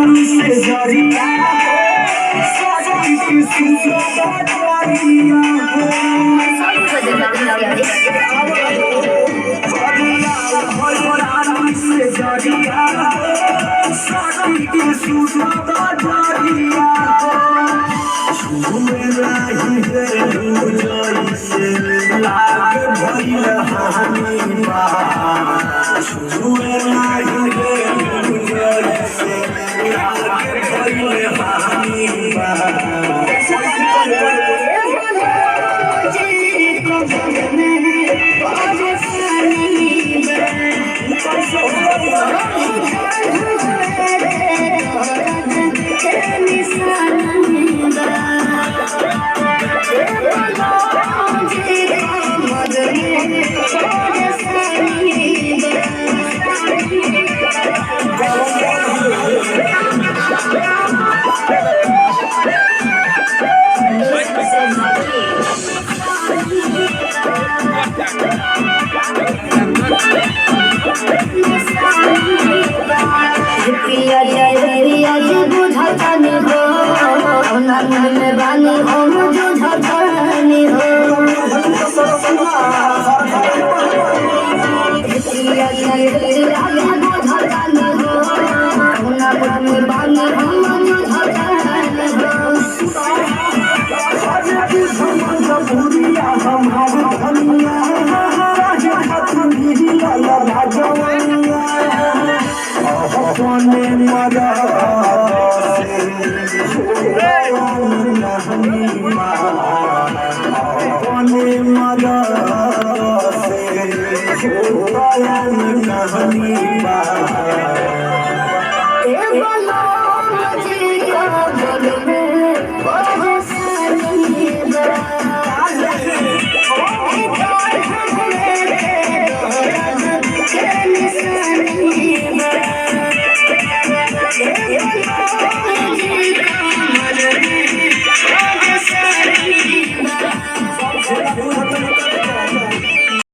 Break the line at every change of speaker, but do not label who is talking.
से जरिया साथी की सुसुबात वारिया से जरिया साथी की सुसुबात वारिया छुए नहीं दे रुजाई से लाग भइल हानि बा छुए नहीं दे रुजाई से लाग भइल हानि बा